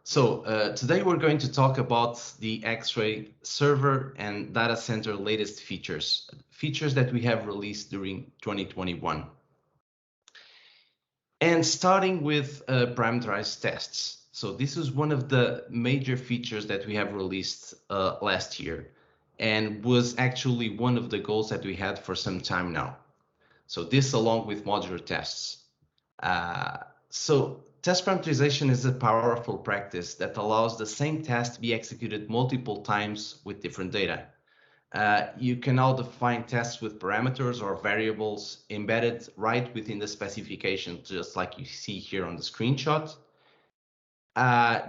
Today we're going to talk about the Xray Server and data center latest features that we have released during 2021. And starting with parameterized tests. So this is one of the major features that we have released last year and was actually one of the goals that we had for some time now. So this along with modular tests. Test parameterization is a powerful practice that allows the same test to be executed multiple times with different data. You can now define tests with parameters or variables embedded right within the specification, just like you see here on the screenshot.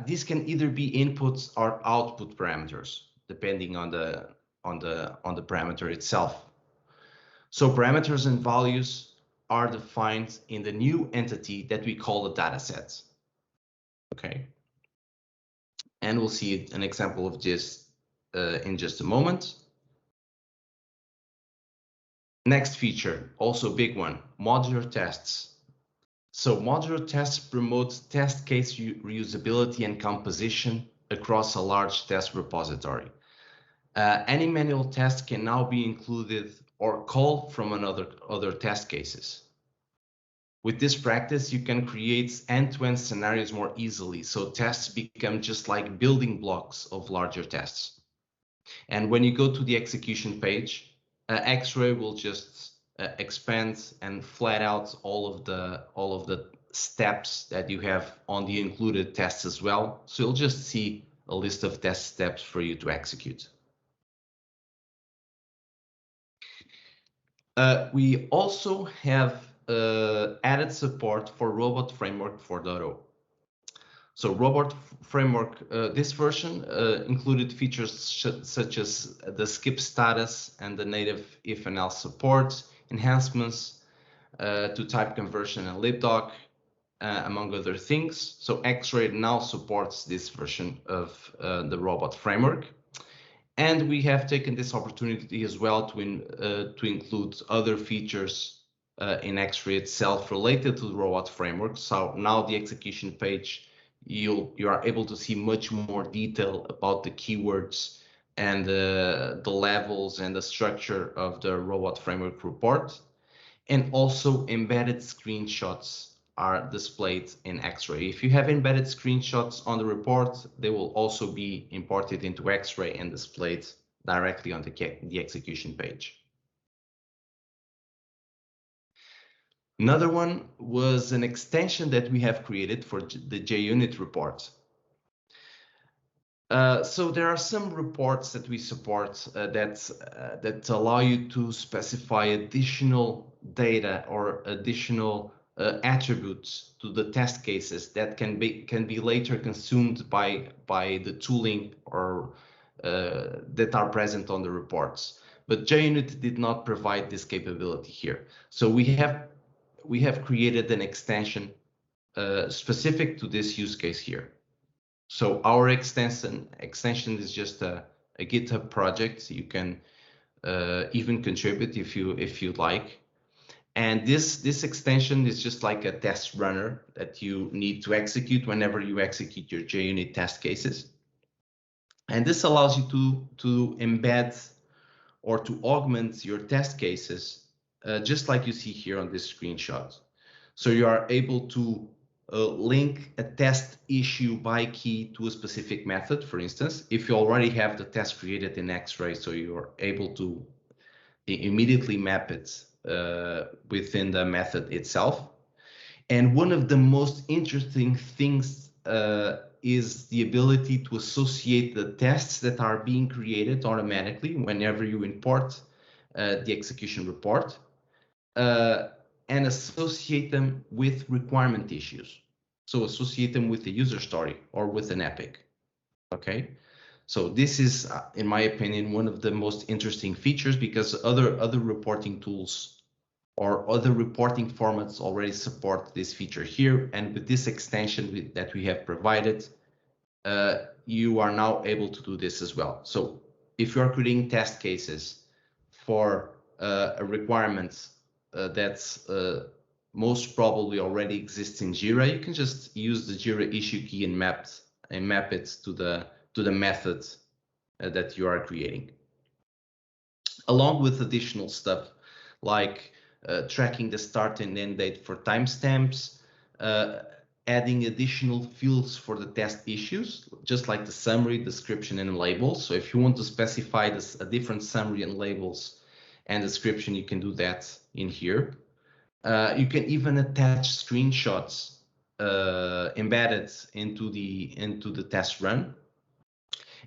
These can either be inputs or output parameters, depending on the parameter itself. So parameters and values are defined in the new entity that we call a dataset. Okay. And we'll see an example of this in just a moment. Next feature, also a big one, modular tests. So modular tests promote test case reusability and composition across a large test repository. Any manual test can now be included or called from other test cases. With this practice, you can create end-to-end scenarios more easily, so tests become just like building blocks of larger tests. And when you go to the execution page, Xray will just expand and flat out all of the steps that you have on the included tests as well. So you'll just see a list of test steps for you to execute. We also have added support for Robot Framework 4.0. So Robot Framework, this version included features such as the skip status and the native if and else support, enhancements to type conversion and libdoc, among other things. So Xray now supports this version of the Robot Framework. And we have taken this opportunity as well to include other features in Xray itself related to the Robot Framework. So now the execution page, you are able to see much more detail about the keywords and the levels and the structure of the Robot Framework report. And also embedded screenshots are displayed in Xray. If you have embedded screenshots on the report, they will also be imported into Xray and displayed directly on the execution page. Another one was an extension that we have created for the JUnit report. So there are some reports that we support that allow you to specify additional data or additional attributes to the test cases that can be later consumed by the tooling or that are present on the reports. But JUnit did not provide this capability here. So we have created an extension specific to this use case here. So our extension is just a GitHub project. So you can even contribute if you'd like. And this extension is just like a test runner that you need to execute whenever you execute your JUnit test cases. And this allows you to embed or to augment your test cases, just like you see here on this screenshot. So you are able to link a test issue by key to a specific method. For instance, if you already have the test created in Xray, so you're able to immediately map it within the method itself. And one of the most interesting things is the ability to associate the tests that are being created automatically whenever you import the execution report and associate them with requirement issues. So associate them with the user story or with an epic. Okay. So this is, in my opinion, one of the most interesting features because other reporting tools or other reporting formats already support this feature here. And with this extension that we have provided, you are now able to do this as well. So if you are creating test cases for a requirement that's most probably already exists in Jira, you can just use the Jira issue key and map and map it to the method that you are creating, along with additional stuff like tracking the start and end date for timestamps, adding additional fields for the test issues, just like the summary, description, and labels. So if you want to specify a different summary and labels and description, you can do that in here. You can even attach screenshots embedded into the test run,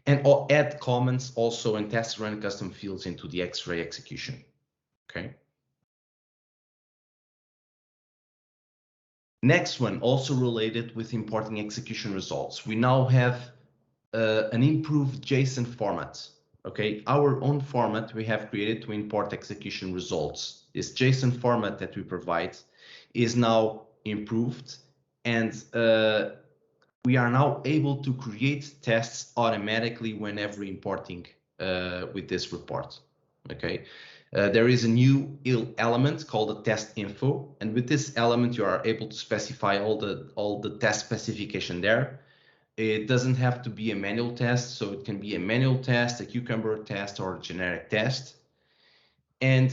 and add comments also and test run custom fields into the Xray execution. Okay. Next one, also related with importing execution results. We now have an improved JSON format. Okay, our own format we have created to import execution results. This JSON format that we provide is now improved, and we are now able to create tests automatically whenever importing with this report. Okay, there is a new element called the test info, and with this element you are able to specify all the test specification there. It doesn't have to be a manual test, so it can be a manual test, a cucumber test, or a generic test. And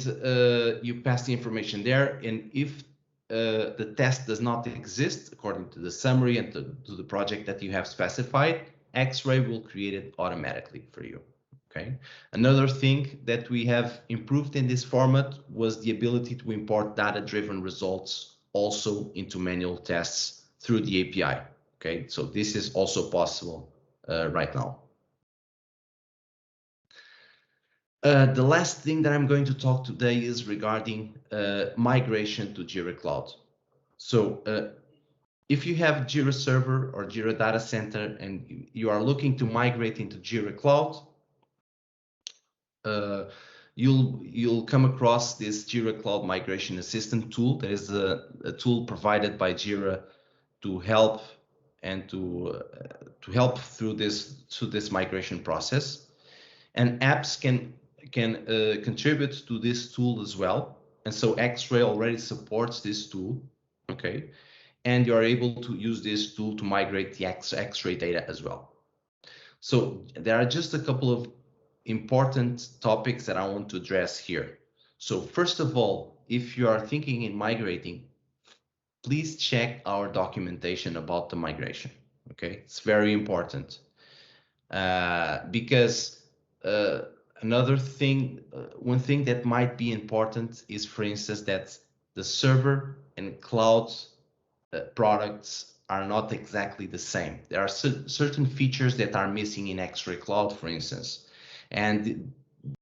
you pass the information there, and if the test does not exist according to the summary and to the project that you have specified, Xray will create it automatically for you. Okay. Another thing that we have improved in this format was the ability to import data-driven results also into manual tests through the API. Okay, so this is also possible right now. The last thing that I'm going to talk today is regarding migration to Jira Cloud. So if you have Jira Server or Jira Data Center and you are looking to migrate into Jira Cloud, you'll come across this Jira Cloud Migration Assistant tool. That is a tool provided by Jira to help and to help through this migration process. And apps can contribute to this tool as well. And so Xray already supports this tool, okay? And you are able to use this tool to migrate the Xray data as well. So there are just a couple of important topics that I want to address here. So first of all, if you are thinking in migrating, please check our documentation about the migration, okay? It's very important because another thing, one thing that might be important is, for instance, that the server and cloud products are not exactly the same. There are certain features that are missing in Xray Cloud, for instance. And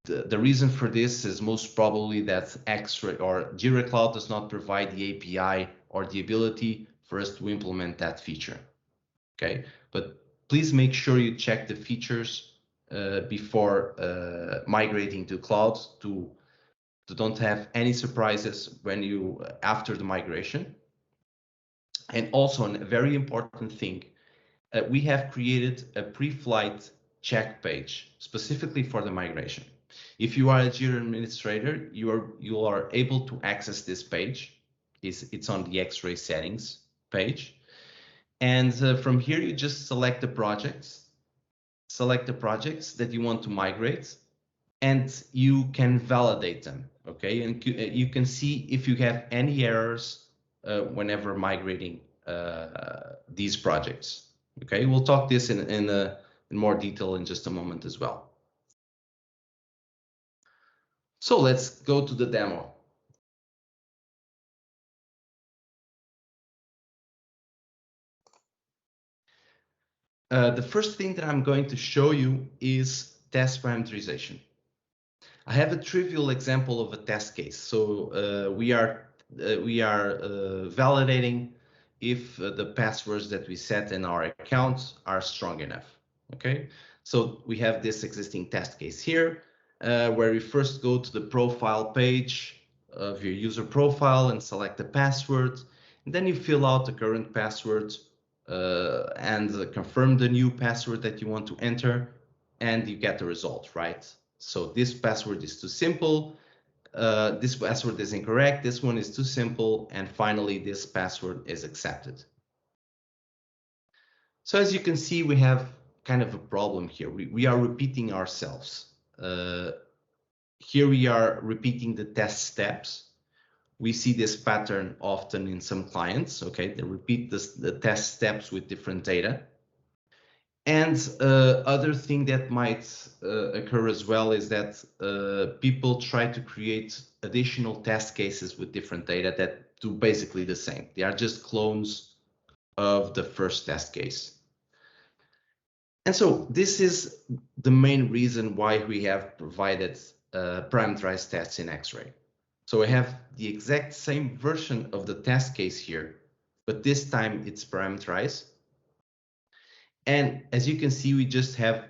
the reason for this is most probably that Xray or Jira Cloud does not provide the API or the ability for us to implement that feature. Okay, but please make sure you check the features before migrating to cloud to don't have any surprises when you after the migration. And also a very important thing, we have created a pre-flight check page specifically for the migration. If you are a Jira administrator, you are able to access this page. It's on the Xray settings page. And from here, you just select the projects that you want to migrate, and you can validate them, okay? And you can see if you have any errors whenever migrating these projects, okay? We'll talk this in more detail in just a moment as well. So let's go to the demo. The first thing that I'm going to show you is test parameterization. I have a trivial example of a test case. So we are validating if the passwords that we set in our account are strong enough. Okay, so we have this existing test case here where we first go to the profile page of your user profile and select the password. And then you fill out the current password and confirm the new password that you want to enter, and you get the result, right? So this password is too simple. This password is incorrect. This one is too simple. And finally, this password is accepted. So as you can see, we have kind of a problem here. We are repeating ourselves. Here we are repeating the test steps. We see this pattern often in some clients. Okay, they repeat the test steps with different data. And other thing that might occur as well is that people try to create additional test cases with different data that do basically the same. They are just clones of the first test case. And so this is the main reason why we have provided parameterized tests in Xray. So we have the exact same version of the test case here, but this time it's parameterized. And as you can see, we just have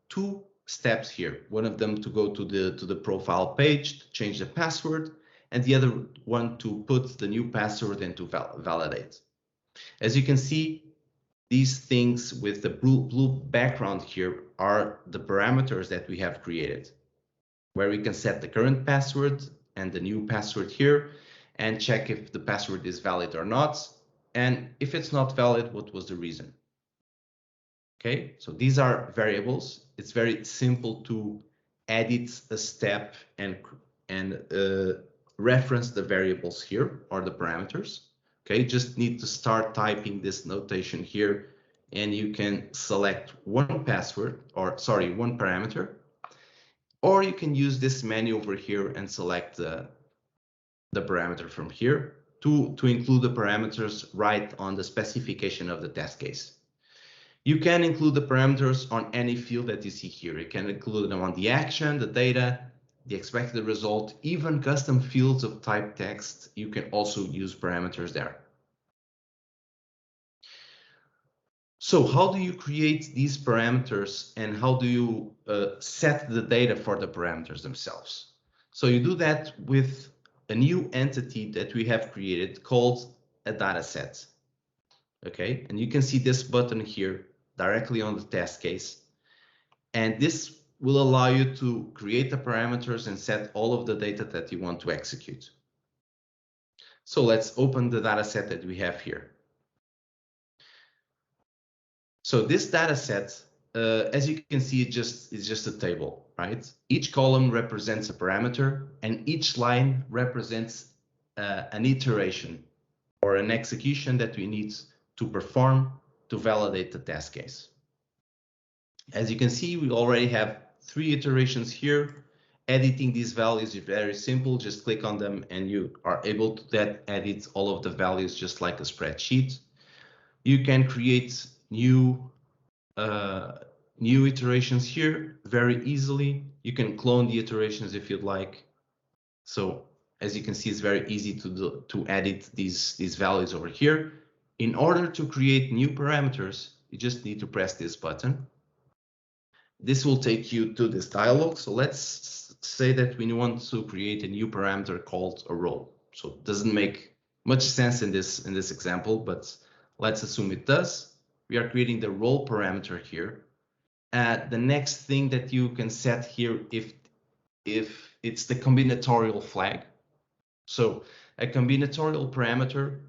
two steps here. One of them to go to the profile page to change the password, and the other one to put the new password and to validate. As you can see, these things with the blue background here are the parameters that we have created, where we can set the current password and the new password here and check if the password is valid or not. And if it's not valid, what was the reason? Okay, so these are variables. It's very simple to edit a step and reference the variables here or the parameters. Okay, just need to start typing this notation here, and you can select one password, or sorry, one parameter, or you can use this menu over here and select the parameter from here to include the parameters right on the specification of the test case. You can include the parameters on any field that you see here. You can include them on the action, the data, the expected result, even custom fields of type text. You can also use parameters there. So how do you create these parameters and how do you set the data for the parameters themselves? So you do that with a new entity that we have created called a dataset. Okay, and you can see this button here directly on the test case. And this will allow you to create the parameters and set all of the data that you want to execute. So let's open the data set that we have here. So this data set, as you can see, it's just a table, right? Each column represents a parameter and each line represents an iteration or an execution that we need to perform to validate the test case. As you can see, we already have 3 iterations here. Editing these values is very simple. Just click on them and you are able to edit all of the values just like a spreadsheet. You can create new iterations here very easily. You can clone the iterations if you'd like. So as you can see, it's very easy to edit these values over here. In order to create new parameters, you just need to press this button. This will take you to this dialog. So let's say that we want to create a new parameter called a role. So it doesn't make much sense in this example, but let's assume it does. We are creating the role parameter here. The next thing that you can set here, if it's the combinatorial flag. So a combinatorial parameter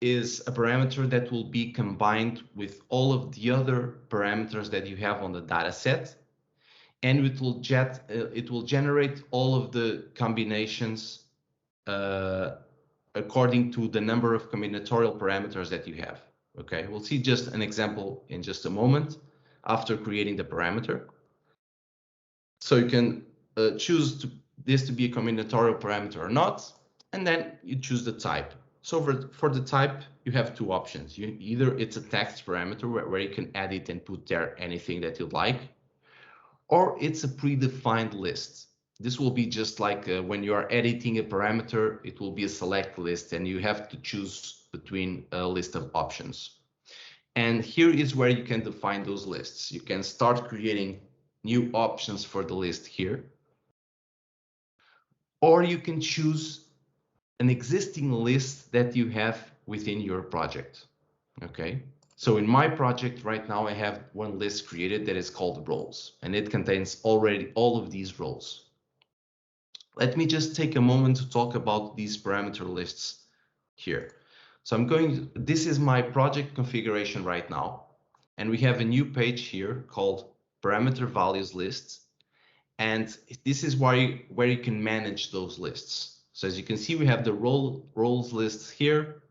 is a parameter that will be combined with all of the other parameters that you have on the data set, and it will generate all of the combinations according to the number of combinatorial parameters that you have. Okay, we'll see just an example in just a moment after creating the parameter. So you can choose this to be a combinatorial parameter or not, and then you choose the type. So for the type, you have 2 options. Either it's a text parameter where you can edit and put there anything that you'd like, or it's a predefined list. This will be just like when you are editing a parameter, it will be a select list and you have to choose between a list of options. And here is where you can define those lists. You can start creating new options for the list here, or you can choose an existing list that you have within your project. Okay, so in my project right now, I have one list created that is called roles, and it contains already all of these roles. Let me just take a moment to talk about these parameter lists here. So this is my project configuration right now. and we have a new page here called parameter values lists. And this is where you can manage those lists. So as you can see, we have the roles lists here,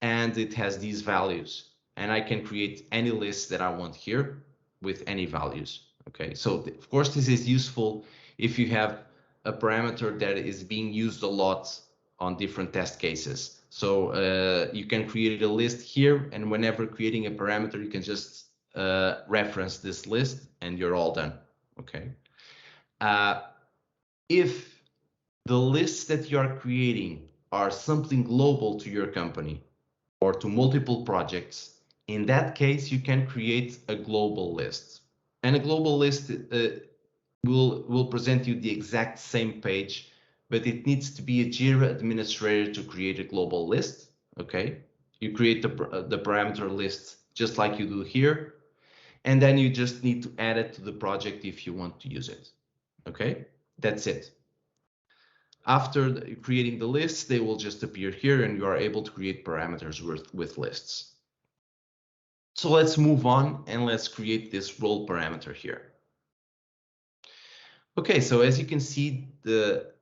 and it has these values. And I can create any list that I want here with any values. Okay, so of course, this is useful if you have a parameter that is being used a lot on different test cases. So you can create a list here, and whenever creating a parameter, you can just reference this list and you're all done. Okay. If the lists that you are creating are something global to your company or to multiple projects, in that case, you can create a global list. And a global list will present you the exact same page, but it needs to be a Jira administrator to create a global list. Okay, you create the parameter list just like you do here, and then you just need to add it to the project if you want to use it. Okay, that's it. After creating the lists, they will just appear here, and you are able to create parameters with lists. So let's move on and let's create this role parameter here. Okay, so as you can see, the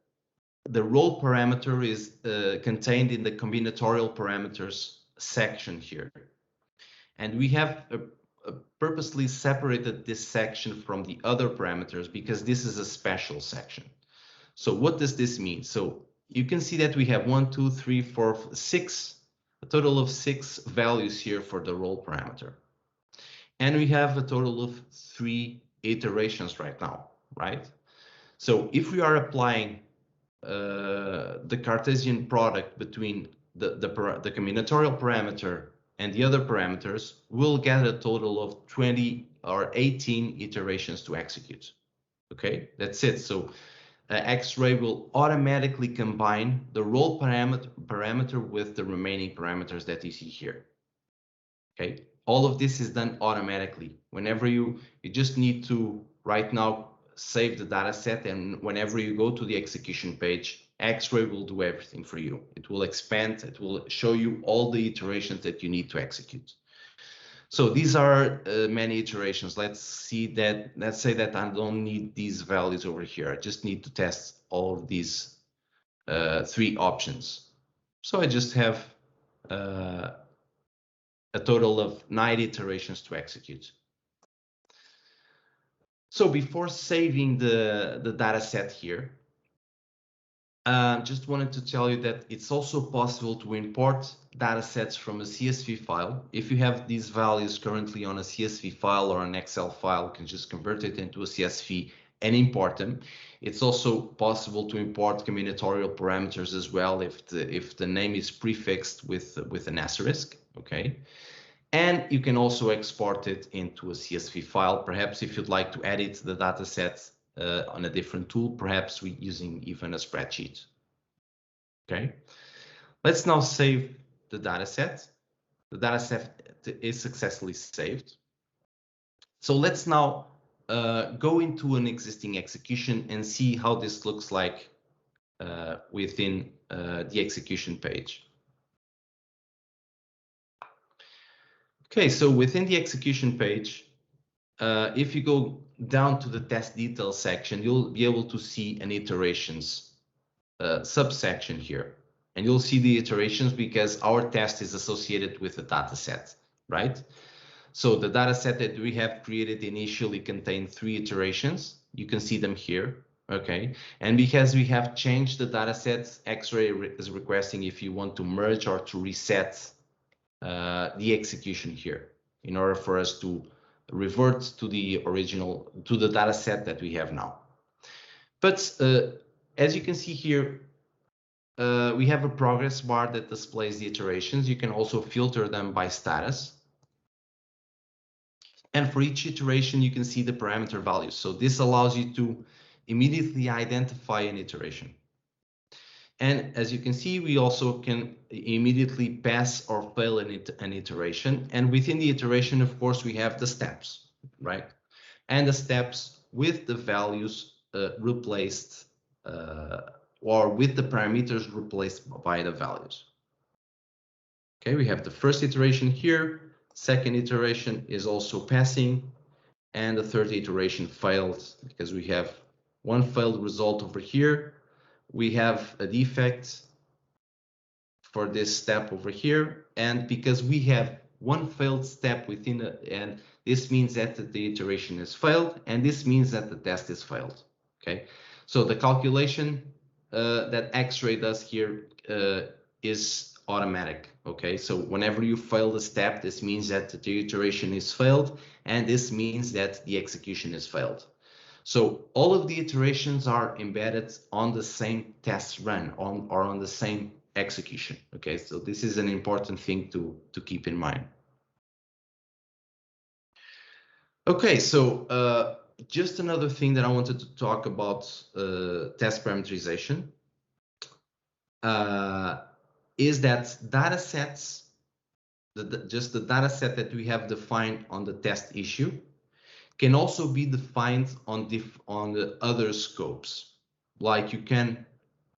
role parameter is contained in the combinatorial parameters section here. And we have purposely separated this section from the other parameters because this is a special section. So what does this mean? So you can see that we have 1, 2, 3, 4, 6, a total of 6 values here for the role parameter. And we have a total of 3 iterations right now, right? So if we are applying the Cartesian product between the combinatorial parameter and the other parameters, we'll get a total of 20 or 18 iterations to execute. Okay, that's it. So Xray will automatically combine the role parameter with the remaining parameters that you see here. Okay, all of this is done automatically. Whenever you just need to right now save the data set, and whenever you go to the execution page, Xray will do everything for you. It will expand, it will show you all the iterations that you need to execute. So these are many iterations. Let's say that I don't need these values over here. I just need to test all of these 3 options. So I just have a total of 9 iterations to execute. So before saving the data set here, just wanted to tell you that it's also possible to import data sets from a CSV file. If you have these values currently on a CSV file or an Excel file, you can just convert it into a CSV and import them. It's also possible to import combinatorial parameters as well if the name is prefixed with an asterisk. Okay. And you can also export it into a CSV file. Perhaps if you'd like to edit the data set on a different tool, perhaps using even a spreadsheet. Okay, let's now save the data set. The data set is successfully saved. So let's now go into an existing execution and see how this looks like within the execution page. Okay, so within the execution page, if you go down to the test details section, you'll be able to see an iterations subsection here. And you'll see the iterations because our test is associated with the data set, right? So the data set that we have created initially contained 3 iterations. You can see them here, okay? And because we have changed the data set, Xray is requesting if you want to merge or to reset the execution here in order for us to revert to the original, to the data set that we have now. But as you can see here, we have a progress bar that displays the iterations. You can also filter them by status. And for each iteration, you can see the parameter values. So this allows you to immediately identify an iteration. And as you can see, we also can immediately pass or fail an iteration. And within the iteration, of course, we have the steps, right? And the steps with the values replaced or with the parameters replaced by the values. Okay, we have the first iteration here, Second iteration is also passing, and the third iteration failed because we have one failed result over here. We have a defect for this step over here, and because we have one failed step within it, and this means that the iteration is failed, and this means that the test is failed. Okay, so the calculation that Xray does here is automatic. Okay, so whenever you fail the step, this means that the iteration is failed, and this means that the execution is failed. So all of the iterations are embedded on the same test run or on the same execution. Okay, so this is an important thing to keep in mind. Okay, so just another thing that I wanted to talk about test parameterization is that data sets, just the data set that we have defined on the test issue, can also be defined on the other scopes. Like you can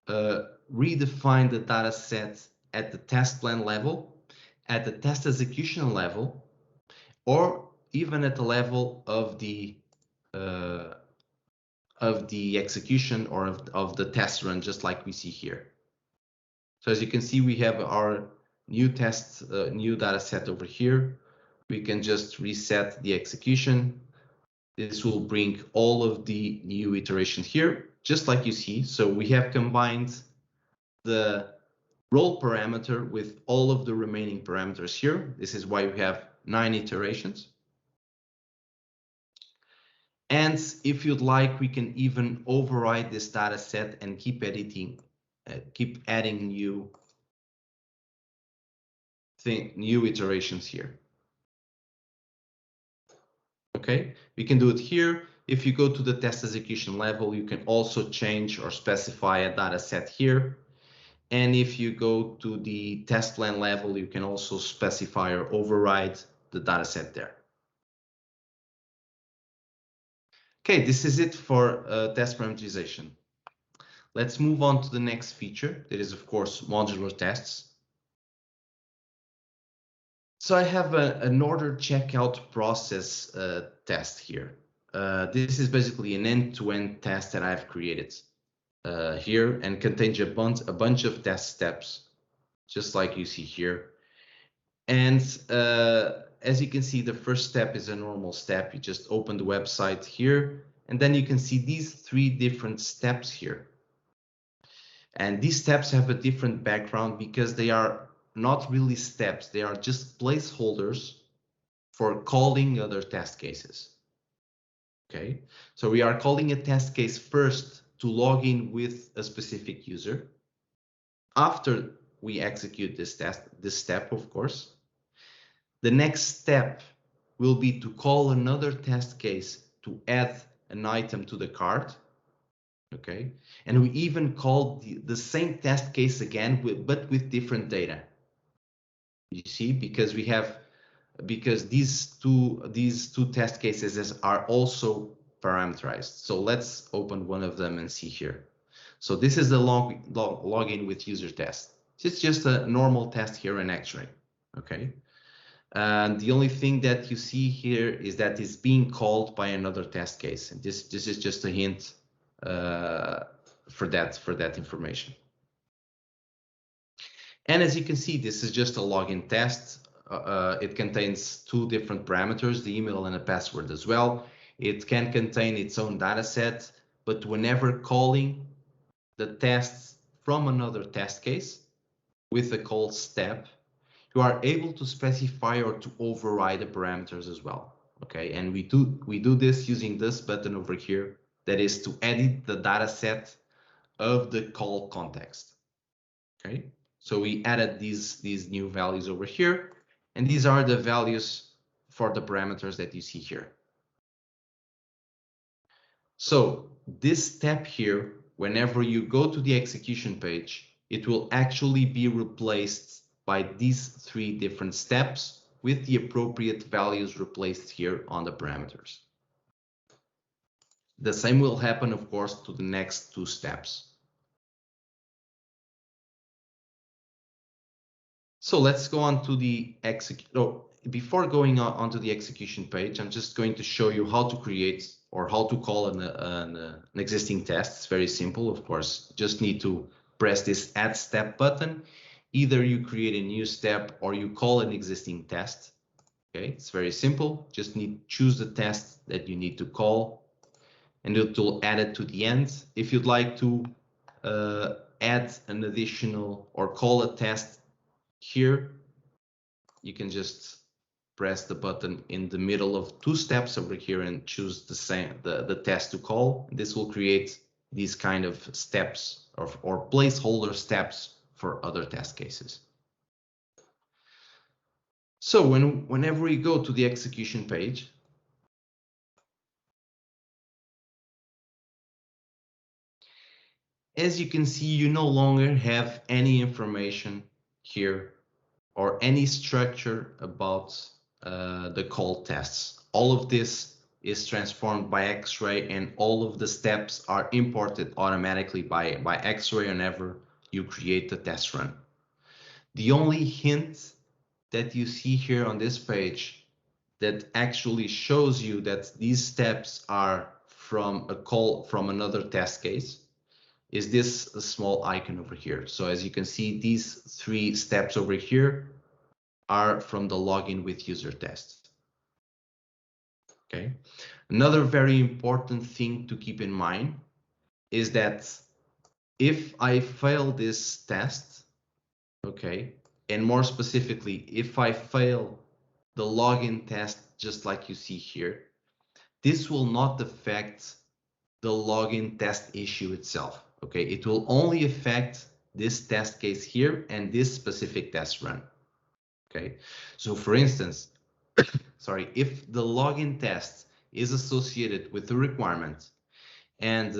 redefine the data set at the test plan level, at the test execution level, or even at the level of the execution or of the test run, just like we see here. So as you can see, we have our new test, new data set over here. We can just reset the execution. This will bring all of the new iterations here, just like you see. So we have combined the role parameter with all of the remaining parameters here. This is why we have 9 iterations. And if you'd like, we can even override this data set and keep editing, keep adding new iterations here. Okay, we can do it here. If you go to the test execution level, you can also change or specify a data set here. And if you go to the test plan level, you can also specify or override the data set there. Okay, this is it for test parameterization. Let's move on to the next feature. That is, of course, modular tests. So I have an order checkout process test here. This is basically an end-to-end test that I've created here and contains a bunch of test steps, just like you see here. And as you can see, the first step is a normal step. You just open the website here, and then you can see these 3 different steps here. And these steps have a different background because they are not really steps. They are just placeholders for calling other test cases. Okay, so we are calling a test case first to log in with a specific user. After we execute this step, of course, the next step will be to call another test case to add an item to the cart. Okay, and we even call the same test case again, but with different data. You see, because these two test cases are also parameterized. So let's open one of them and see here. So this is the login with user test. It's just a normal test here in Xray. Okay, and the only thing that you see here is that it's being called by another test case, and this is just a hint for that information. And as you can see, this is just a login test. It contains 2 different parameters, the email and a password as well. It can contain its own data set, but whenever calling the tests from another test case with the call step, you are able to specify or to override the parameters as well. Okay, and we do this using this button over here, that is to edit the data set of the call context. Okay, so we added these new values over here, and these are the values for the parameters that you see here. So this step here, whenever you go to the execution page, it will actually be replaced by these 3 different steps with the appropriate values replaced here on the parameters. The same will happen, of course, to the next 2 steps. So let's go on to the before going onto the execution page, I'm just going to show you how to create or how to call an existing test. It's very simple, of course. Just need to press this add step button. Either you create a new step or you call an existing test. Okay, it's very simple. Just need to choose the test that you need to call, and it will add it to the end. If you'd like to add an additional or call a test here, you can just press the button in the middle of two steps over here and choose the test to call. This will create these kind of steps or placeholder steps for other test cases. So whenever we go to the execution page, as you can see, you no longer have any information here or any structure about the call tests. All of this is transformed by Xray, and all of the steps are imported automatically by Xray whenever you create the test run. The only hint that you see here on this page that actually shows you that these steps are from a call from another test case is this small icon over here. So as you can see, these three steps over here are from the login with user test. Okay. Another very important thing to keep in mind is that if I fail this test, okay, and more specifically, if I fail the login test, just like you see here, this will not affect the login test issue itself. Okay, it will only affect this test case here and this specific test run. Okay, so for instance, sorry, if the login test is associated with the requirement and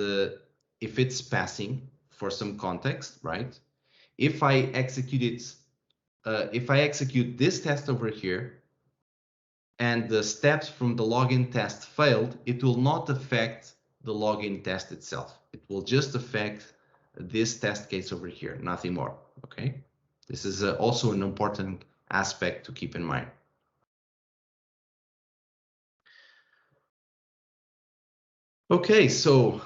if it's passing for some context, right? If I execute it, if I execute this test over here and the steps from the login test failed, it will not affect the login test itself. It will just affect this test case over here, nothing more, okay? This is also an important aspect to keep in mind. Okay, so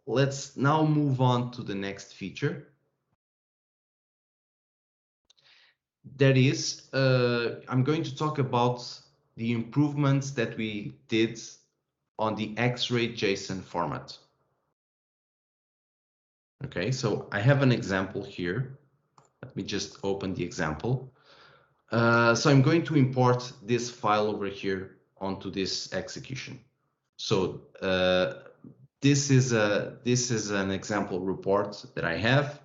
let's now move on to the next feature. That is, I'm going to talk about the improvements that we did on the Xray JSON format. Okay, so I have an example here. Let me just open the example. So I'm going to import this file over here onto this execution. So this is an example report that I have.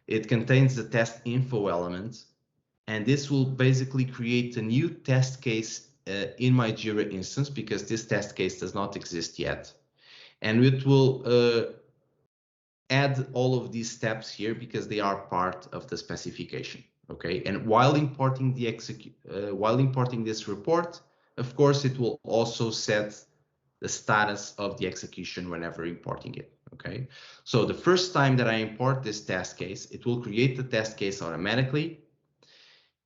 It contains the test info element, and this will basically create a new test case in my Jira instance because this test case does not exist yet. And it will add all of these steps here because they are part of the specification. Okay, and while importing this report, of course, it will also set the status of the execution whenever importing it. Okay, so the first time that I import this test case, it will create the test case automatically,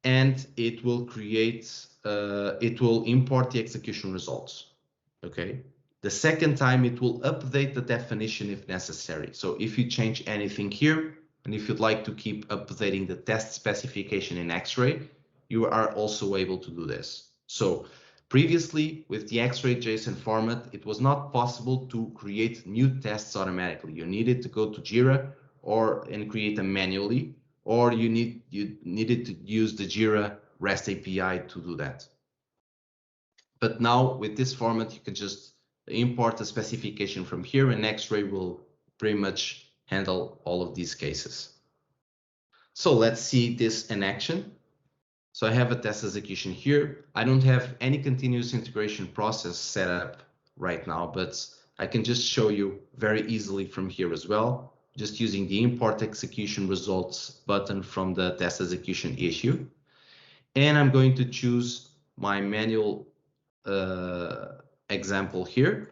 and it will import the execution results. Okay. The second time it will update the definition if necessary. So if you change anything here, and if you'd like to keep updating the test specification in Xray, you are also able to do this. So previously with the Xray JSON format, it was not possible to create new tests automatically. You needed to go to Jira and create them manually, or you needed to use the Jira REST API to do that. But now with this format, you can just import the specification from here, and Xray will pretty much handle all of these cases. So let's see this in action. So I have a test execution here. I don't have any continuous integration process set up right now, but I can just show you very easily from here as well, just using the import execution results button from the test execution issue. And I'm going to choose my manual example here.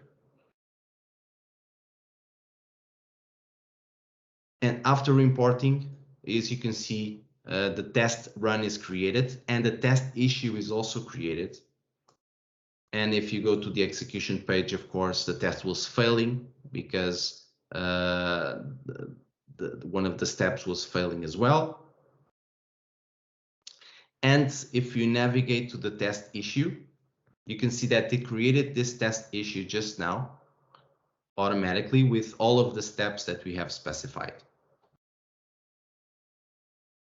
And after importing, as you can see, the test run is created and the test issue is also created. And if you go to the execution page, of course, the test was failing because one of the steps was failing as well. And if you navigate to the test issue, you can see that it created this test issue just now automatically with all of the steps that we have specified.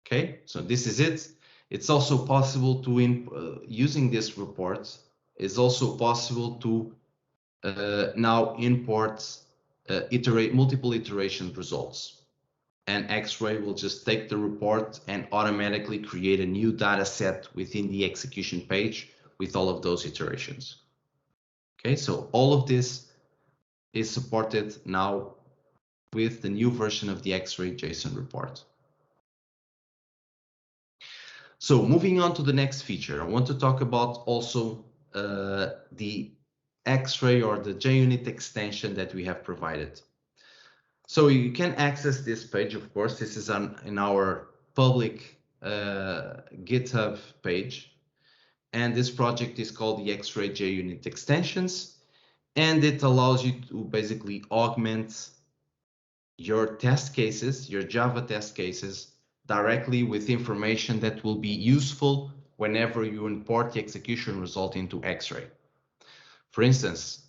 Okay, so this is it. It's also possible to, using this report, it's also possible to now import multiple iteration results. And Xray will just take the report and automatically create a new data set within the execution page with all of those iterations. Okay, so all of this is supported now with the new version of the Xray JSON report. So moving on to the next feature, I want to talk about also the Xray or the JUnit extension that we have provided. So you can access this page, of course. This is in our public GitHub page. And this project is called the Xray JUnit Extensions. And it allows you to basically augment your test cases, your Java test cases, directly with information that will be useful whenever you import the execution result into Xray. For instance,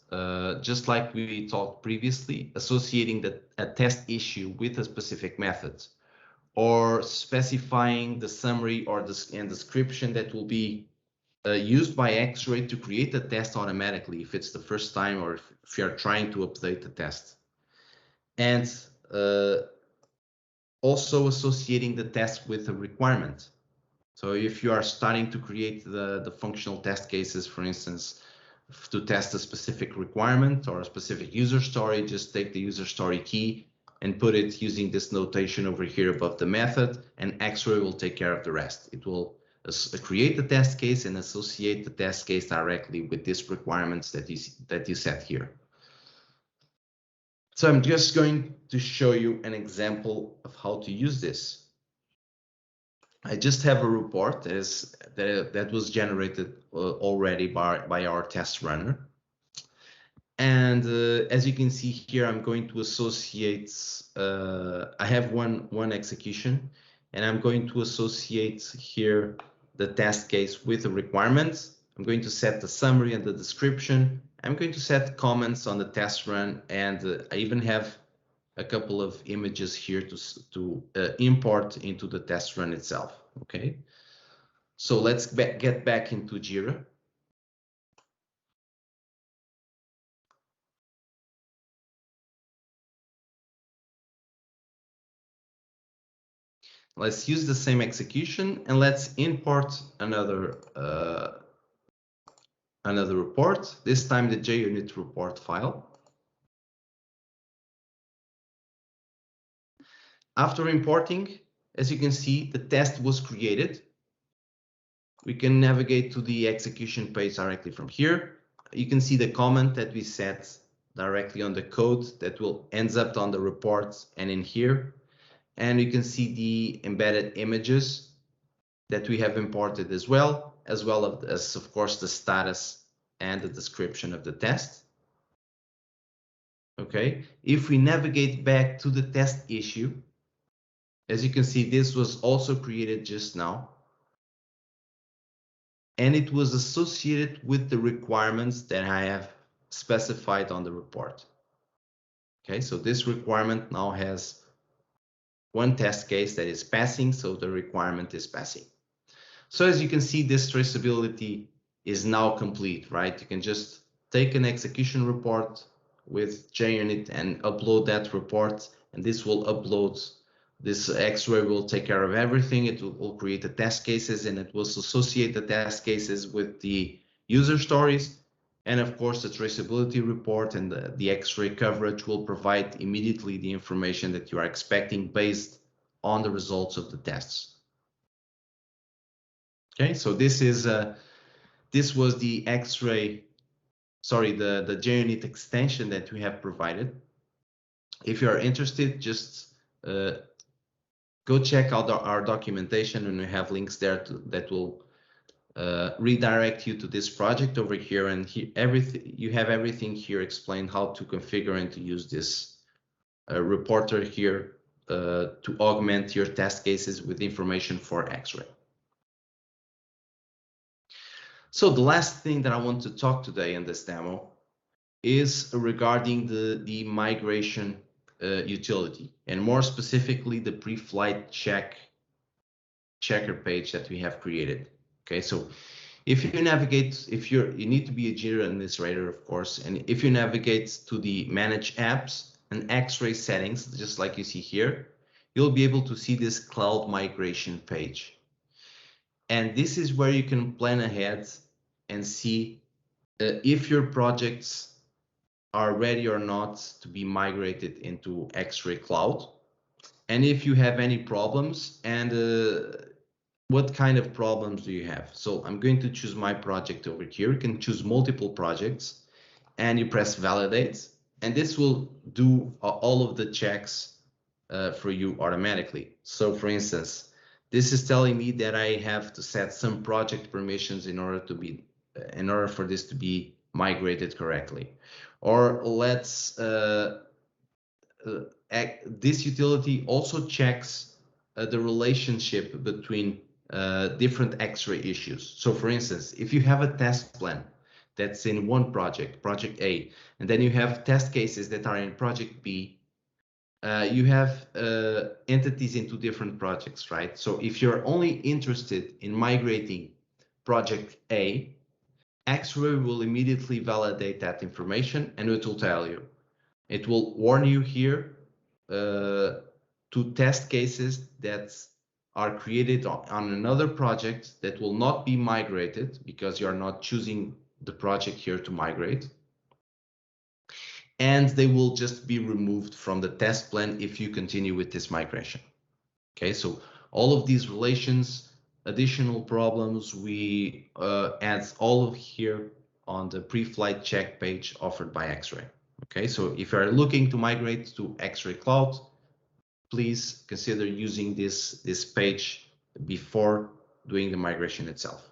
just like we talked previously, associating a test issue with a specific method, or specifying the summary or and description that will be used by Xray to create a test automatically if it's the first time or if you're trying to update the test. And also associating the test with a requirement. So if you are starting to create the functional test cases, for instance, to test a specific requirement or a specific user story, just take the user story key and put it using this notation over here above the method, and Xray will take care of the rest. It will create the test case and associate the test case directly with these requirements that you set here. So I'm just going to show you an example of how to use this. I just have a report that was generated already by our test runner. And as you can see here, I'm going to associate, I have one execution, and I'm going to associate here the test case with the requirements. I'm going to set the summary and the description. I'm going to set comments on the test run, and I even have a couple of images here to import into the test run itself. Okay, so let's get back into Jira. Let's use the same execution and let's import another report, this time the JUnit report file. After importing, as you can see, the test was created. We can navigate to the execution page directly from here. You can see the comment that we set directly on the code that will ends up on the report and in here. And you can see the embedded images that we have imported as well as of course the status and the description of the test. Okay, if we navigate back to the test issue, as you can see, this was also created just now, and it was associated with the requirements that I have specified on the report. Okay, so this requirement now has one test case that is passing, so the requirement is passing. So as you can see, this traceability is now complete, right? You can just take an execution report with JUnit and upload that report, and this will upload, this Xray will take care of everything. It will create the test cases, and it will associate the test cases with the user stories. And of course, the traceability report and the Xray coverage will provide immediately the information that you are expecting based on the results of the tests. Okay, so this was the Xray, sorry, the JUnit extension that we have provided. If you are interested, just go go check out our documentation, and we have links there that will redirect you to this project over here. And you have everything here explained how to configure and to use this reporter here to augment your test cases with information for Xray. So the last thing that I want to talk today in this demo is regarding the migration utility, and more specifically the Preflight Check checker page that we have created. Okay, so if you navigate, you need to be a Jira administrator, of course, and if you navigate to the Manage Apps and Xray Settings, just like you see here, you'll be able to see this Cloud Migration page. And this is where you can plan ahead and see if your projects are ready or not to be migrated into Xray Cloud, and if you have any problems, and what kind of problems do you have. So I'm going to choose my project over here. You can choose multiple projects, and you press validate, and this will do all of the checks for you automatically. So for instance, this is telling me that I have to set some project permissions in order for this to be migrated correctly. Or let's this utility also checks the relationship between different Xray issues. So for instance, if you have a test plan that's in one project, project A, and then you have test cases that are in project B, you have entities into different projects, right? So if you're only interested in migrating project A, Xray will immediately validate that information, and it will tell you. It will warn you here to test cases that are created on another project that will not be migrated because you are not choosing the project here to migrate. And they will just be removed from the test plan if you continue with this migration. Okay, so all of these relations, additional problems, we add all of here on the Preflight Check page offered by Xray. Okay, so if you're looking to migrate to Xray Cloud, please consider using this page before doing the migration itself.